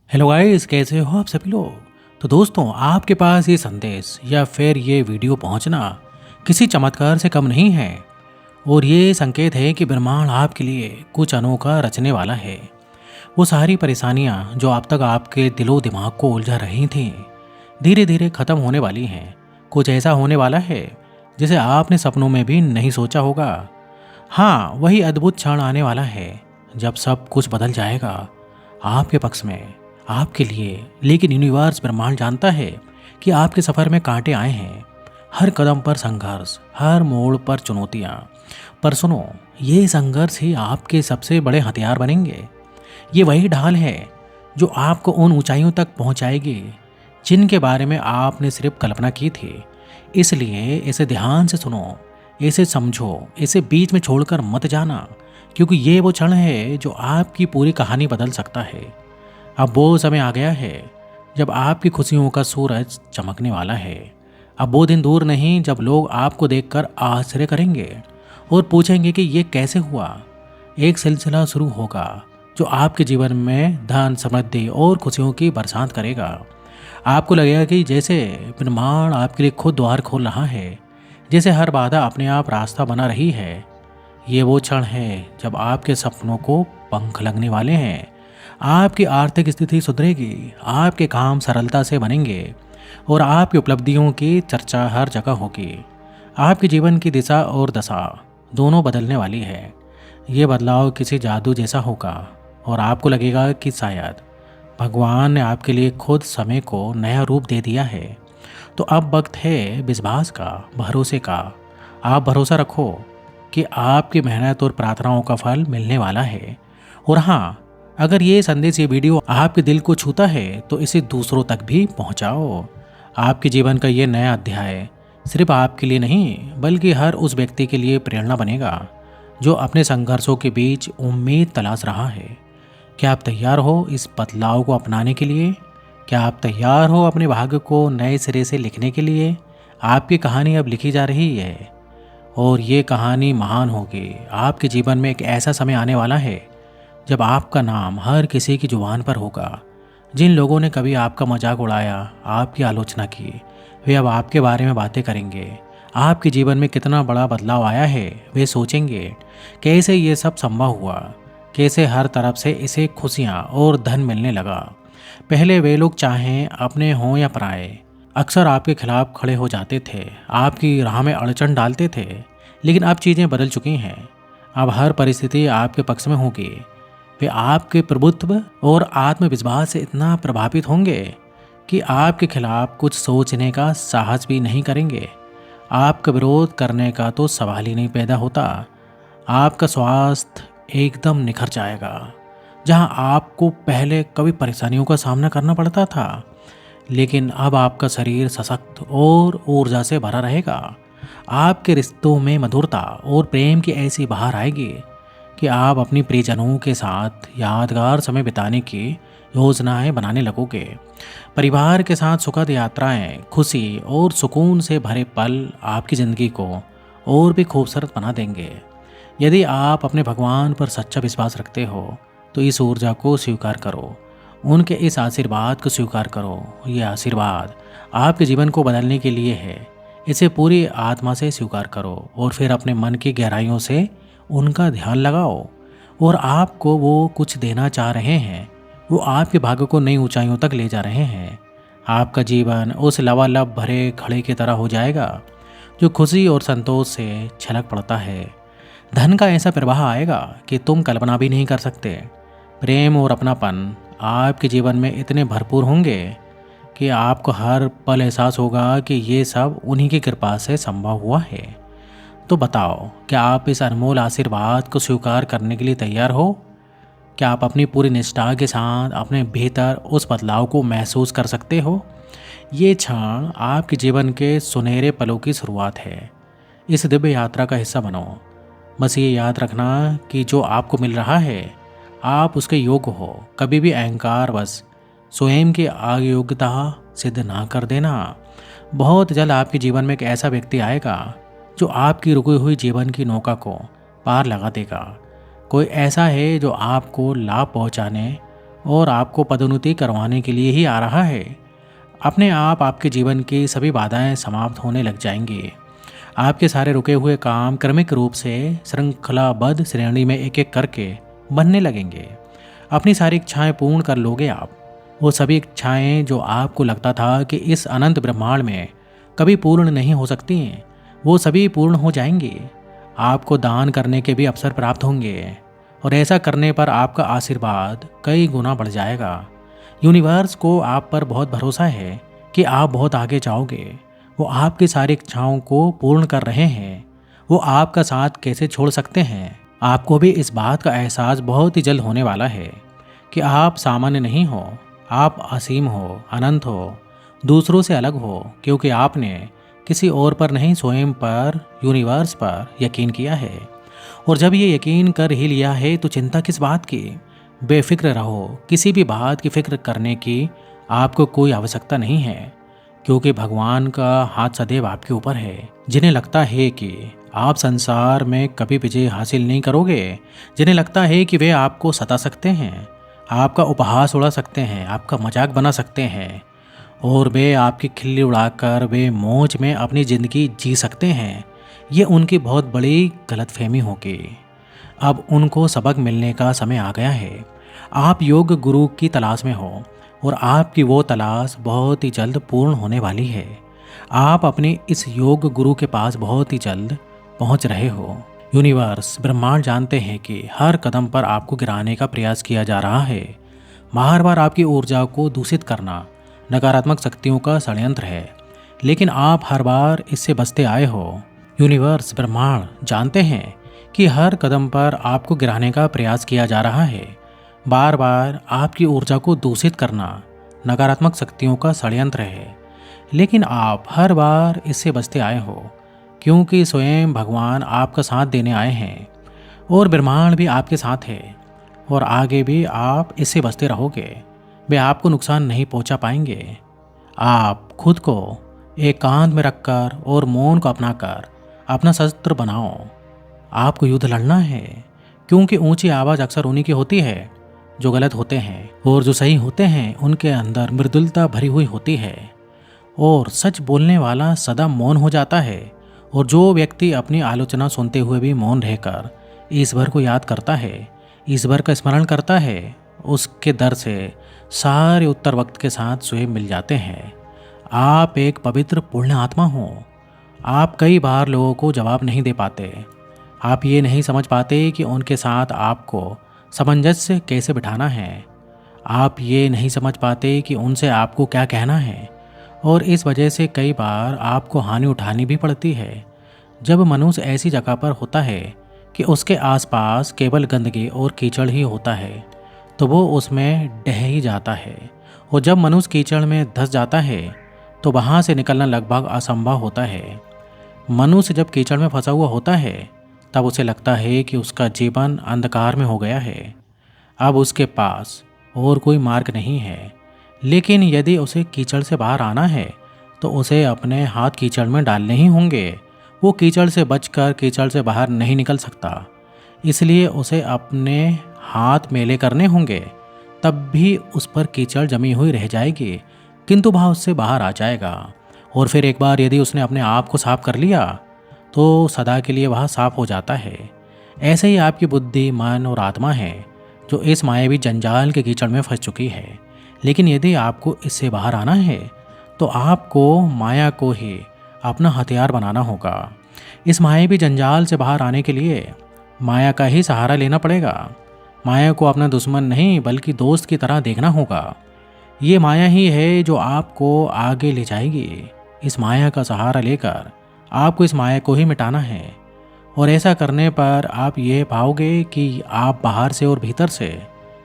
Hello guys, कैसे हो आप सभी लोग। तो दोस्तों, आपके पास ये संदेश या फिर ये वीडियो पहुंचना किसी चमत्कार से कम नहीं है। और ये संकेत है कि ब्रह्मांड आपके लिए कुछ अनोखा रचने वाला है। वो सारी परेशानियां जो अब तक आपके दिलो दिमाग को उलझा रही थीं, धीरे धीरे खत्म होने वाली हैं। कुछ ऐसा होने वाला है जिसे आपने सपनों में भी नहीं सोचा होगा। हाँ, वही अद्भुत क्षण आने वाला है जब सब कुछ बदल जाएगा आपके पक्ष में, आपके लिए। लेकिन यूनिवर्स ब्रह्मांड जानता है कि आपके सफ़र में कांटे आए हैं, हर कदम पर संघर्ष, हर मोड़ पर चुनौतियाँ। पर सुनो, ये संघर्ष ही आपके सबसे बड़े हथियार बनेंगे। ये वही ढाल है जो आपको उन ऊंचाइयों तक पहुंचाएगी जिनके बारे में आपने सिर्फ कल्पना की थी। इसलिए इसे ध्यान से सुनो, इसे समझो, इसे बीच में छोड़कर मत जाना, क्योंकि ये वो क्षण है जो आपकी पूरी कहानी बदल सकता है। अब वो समय आ गया है जब आपकी खुशियों का सूरज चमकने वाला है। अब वो दिन दूर नहीं जब लोग आपको देखकर आश्चर्य करेंगे और पूछेंगे कि ये कैसे हुआ। एक सिलसिला शुरू होगा जो आपके जीवन में धन, समृद्धि और खुशियों की बरसात करेगा। आपको लगेगा कि जैसे ब्रह्मांड आपके लिए खुद द्वार खोल रहा है, जैसे हर बाधा अपने आप रास्ता बना रही है। ये वो क्षण है जब आपके सपनों को पंख लगने वाले हैं। आपकी आर्थिक स्थिति सुधरेगी, आपके काम सरलता से बनेंगे और आपकी उपलब्धियों की चर्चा हर जगह होगी। आपके जीवन की दिशा और दशा दोनों बदलने वाली है। ये बदलाव किसी जादू जैसा होगा और आपको लगेगा कि शायद भगवान ने आपके लिए खुद समय को नया रूप दे दिया है। तो अब वक्त है विश्वास का, भरोसे का। आप भरोसा रखो कि आपकी मेहनत और प्रार्थनाओं का फल मिलने वाला है। और हाँ, अगर ये संदेश, ये वीडियो आपके दिल को छूता है तो इसे दूसरों तक भी पहुंचाओ। आपके जीवन का ये नया अध्याय सिर्फ आपके लिए नहीं, बल्कि हर उस व्यक्ति के लिए प्रेरणा बनेगा जो अपने संघर्षों के बीच उम्मीद तलाश रहा है। क्या आप तैयार हो इस बदलाव को अपनाने के लिए? क्या आप तैयार हो अपने भाग्य को नए सिरे से लिखने के लिए? आपकी कहानी अब लिखी जा रही है और ये कहानी महान होगी। आपके जीवन में एक ऐसा समय आने वाला है जब आपका नाम हर किसी की जुबान पर होगा। जिन लोगों ने कभी आपका मजाक उड़ाया, आपकी आलोचना की, वे अब आपके बारे में बातें करेंगे। आपके जीवन में कितना बड़ा बदलाव आया है वे सोचेंगे, कैसे ये सब संभव हुआ, कैसे हर तरफ से इसे खुशियाँ और धन मिलने लगा। पहले वे लोग, चाहे अपने हों या पराए, अक्सर आपके खिलाफ खड़े हो जाते थे, आपकी राह में अड़चन डालते थे। लेकिन अब चीज़ें बदल चुकी हैं। अब हर परिस्थिति आपके पक्ष में होगी। वे आपके प्रभुत्व और आत्मविश्वास से इतना प्रभावित होंगे कि आपके खिलाफ कुछ सोचने का साहस भी नहीं करेंगे। आपका विरोध करने का तो सवाल ही नहीं पैदा होता। आपका स्वास्थ्य एकदम निखर जाएगा। जहां आपको पहले कभी परेशानियों का सामना करना पड़ता था, लेकिन अब आपका शरीर सशक्त और ऊर्जा से भरा रहेगा। आपके रिश्तों में मधुरता और प्रेम की ऐसी बहार आएगी कि आप अपनी प्रियजनों के साथ यादगार समय बिताने की योजनाएं बनाने लगोगे। परिवार के साथ सुखद यात्राएं, खुशी और सुकून से भरे पल आपकी ज़िंदगी को और भी खूबसूरत बना देंगे। यदि आप अपने भगवान पर सच्चा विश्वास रखते हो तो इस ऊर्जा को स्वीकार करो, उनके इस आशीर्वाद को स्वीकार करो। ये आशीर्वाद आपके जीवन को बदलने के लिए है। इसे पूरी आत्मा से स्वीकार करो और फिर अपने मन की गहराइयों से उनका ध्यान लगाओ। और आपको वो कुछ देना चाह रहे हैं। वो आपके भाग्य को नई ऊंचाइयों तक ले जा रहे हैं। आपका जीवन उस लबालब भरे घड़े की तरह हो जाएगा जो खुशी और संतोष से छलक पड़ता है। धन का ऐसा प्रवाह आएगा कि तुम कल्पना भी नहीं कर सकते। प्रेम और अपनापन आपके जीवन में इतने भरपूर होंगे कि आपको हर पल एहसास होगा कि ये सब उन्हीं की कृपा से संभव हुआ है। तो बताओ, क्या आप इस अनमोल आशीर्वाद को स्वीकार करने के लिए तैयार हो? क्या आप अपनी पूरी निष्ठा के साथ अपने भीतर उस बदलाव को महसूस कर सकते हो? ये क्षण आपके जीवन के सुनहरे पलों की शुरुआत है। इस दिव्य यात्रा का हिस्सा बनो। बस ये याद रखना कि जो आपको मिल रहा है आप उसके योग्य हो। कभी भी अहंकार बस स्वयं की अयोग्यता सिद्ध ना कर देना। बहुत जल्द आपके जीवन में एक ऐसा व्यक्ति आएगा जो आपकी रुकी हुई जीवन की नौका को पार लगा देगा। कोई ऐसा है जो आपको लाभ पहुंचाने और आपको पदोन्नति करवाने के लिए ही आ रहा है। अपने आप आपके जीवन की सभी बाधाएं समाप्त होने लग जाएंगी। आपके सारे रुके हुए काम क्रमिक रूप से श्रृंखलाबद्ध श्रेणी में एक एक करके बनने लगेंगे। अपनी सारी इच्छाएं पूर्ण कर लोगे आप। वो सभी इच्छाएं जो आपको लगता था कि इस अनंत ब्रह्मांड में कभी पूर्ण नहीं हो सकती हैं, वो सभी पूर्ण हो जाएंगी। आपको दान करने के भी अवसर प्राप्त होंगे और ऐसा करने पर आपका आशीर्वाद कई गुना बढ़ जाएगा। यूनिवर्स को आप पर बहुत भरोसा है कि आप बहुत आगे जाओगे। वो आपकी सारी इच्छाओं को पूर्ण कर रहे हैं। वो आपका साथ कैसे छोड़ सकते हैं। आपको भी इस बात का एहसास बहुत ही जल्द होने वाला है कि आप सामान्य नहीं हो, आप असीम हो, अनंत हो, दूसरों से अलग हो, क्योंकि आपने किसी और पर नहीं स्वयं पर, यूनिवर्स पर यकीन किया है। और जब ये यकीन कर ही लिया है तो चिंता किस बात की। बेफिक्र रहो, किसी भी बात की फिक्र करने की आपको कोई आवश्यकता नहीं है, क्योंकि भगवान का हाथ सदैव आपके ऊपर है। जिन्हें लगता है कि आप संसार में कभी विजय हासिल नहीं करोगे, जिन्हें लगता है कि वे आपको सता सकते हैं, आपका उपहास उड़ा सकते हैं, आपका मजाक बना सकते हैं और वे आपकी खिल्ली उड़ाकर वे मौज में अपनी ज़िंदगी जी सकते हैं, ये उनकी बहुत बड़ी गलतफहमी होगी। अब उनको सबक मिलने का समय आ गया है। आप योग गुरु की तलाश में हो और आपकी वो तलाश बहुत ही जल्द पूर्ण होने वाली है। आप अपने इस योग गुरु के पास बहुत ही जल्द पहुंच रहे हो। यूनिवर्स, ब्रह्मांड जानते हैं कि हर कदम पर आपको गिराने का प्रयास किया जा रहा है। बार बार आपकी ऊर्जा को दूषित करना नकारात्मक शक्तियों का षड्यंत्र है, लेकिन आप हर बार इससे बचते आए हो। यूनिवर्स, ब्रह्मांड जानते हैं कि हर कदम पर आपको गिराने का प्रयास किया जा रहा है। बार बार आपकी ऊर्जा को दूषित करना नकारात्मक शक्तियों का षड्यंत्र है, लेकिन आप हर बार इससे बचते आए हो, क्योंकि स्वयं भगवान आपका साथ देने आए हैं और ब्रह्मांड भी आपके साथ है। और आगे भी आप इससे बचते रहोगे। वे आपको नुकसान नहीं पहुंचा पाएंगे। आप खुद को एकांत में रखकर और मौन को अपनाकर अपना शस्त्र बनाओ। आपको युद्ध लड़ना है, क्योंकि ऊंची आवाज़ अक्सर उन्हीं की होती है जो गलत होते हैं, और जो सही होते हैं उनके अंदर मृदुलता भरी हुई होती है। और सच बोलने वाला सदा मौन हो जाता है, और जो व्यक्ति अपनी आलोचना सुनते हुए भी मौन रहकर ईश्वर को याद करता है, ईश्वर का स्मरण करता है, उसके दर से सारे उत्तर वक्त के साथ स्वयं मिल जाते हैं। आप एक पवित्र पूर्ण आत्मा हो। आप कई बार लोगों को जवाब नहीं दे पाते। आप ये नहीं समझ पाते कि उनके साथ आपको सामंजस्य कैसे बिठाना है। आप ये नहीं समझ पाते कि उनसे आपको क्या कहना है, और इस वजह से कई बार आपको हानि उठानी भी पड़ती है। जब मनुष्य ऐसी जगह पर होता है कि उसके आसपास केवल गंदगी और कीचड़ ही होता है, तो वो उसमें ढह ही जाता है। और जब मनुष्य कीचड़ में धंस जाता है तो वहाँ से निकलना लगभग असंभव होता है। मनुष्य जब कीचड़ में फंसा हुआ होता है तब उसे लगता है कि उसका जीवन अंधकार में हो गया है। अब उसके पास और कोई मार्ग नहीं है। लेकिन यदि उसे कीचड़ से बाहर आना है तो उसे अपने हाथ कीचड़ में डालने ही होंगे। वो कीचड़ से बचकर कीचड़ से बाहर नहीं निकल सकता, इसलिए उसे अपने हाथ मेले करने होंगे। तब भी उस पर कीचड़ जमी हुई रह जाएगी, किंतु वह उससे बाहर आ जाएगा। और फिर एक बार यदि उसने अपने आप को साफ कर लिया तो सदा के लिए वह साफ हो जाता है। ऐसे ही आपकी बुद्धि, मन और आत्मा है जो इस मायावी जंजाल के कीचड़ में फंस चुकी है। लेकिन यदि आपको इससे बाहर आना है तो आपको माया को ही अपना हथियार बनाना होगा। इस मायावी जंजाल से बाहर आने के लिए माया का ही सहारा लेना पड़ेगा। माया को अपना दुश्मन नहीं बल्कि दोस्त की तरह देखना होगा। ये माया ही है जो आपको आगे ले जाएगी। इस माया का सहारा लेकर आपको इस माया को ही मिटाना है, और ऐसा करने पर आप ये पाओगे कि आप बाहर से और भीतर से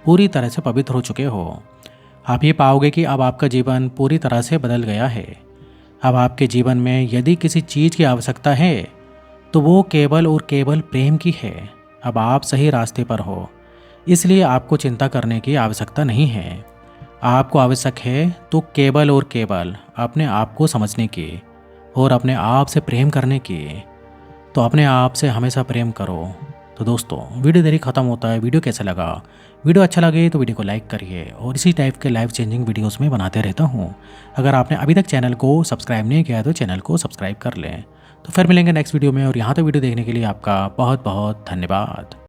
पूरी तरह से पवित्र हो चुके हो। आप ये पाओगे कि अब आपका जीवन पूरी तरह से बदल गया है। अब आपके जीवन में यदि किसी चीज़ की आवश्यकता है तो वो केवल और केवल प्रेम की है। अब आप सही रास्ते पर हो, इसलिए आपको चिंता करने की आवश्यकता नहीं है। आपको आवश्यक है तो केवल और केवल अपने आप को समझने की और अपने आप से प्रेम करने की। तो अपने आप से हमेशा प्रेम करो। तो दोस्तों, वीडियो देरी ख़त्म होता है। वीडियो कैसा लगा वीडियो अच्छा लगे तो वीडियो को लाइक करिए और इसी टाइप के लाइफ चेंजिंग वीडियोस में बनाते रहता हूँ। अगर आपने अभी तक चैनल को सब्सक्राइब नहीं किया तो चैनल को सब्सक्राइब कर लें। तो फिर मिलेंगे नेक्स्ट वीडियो में, और यहाँ तक वीडियो देखने के लिए आपका बहुत बहुत धन्यवाद।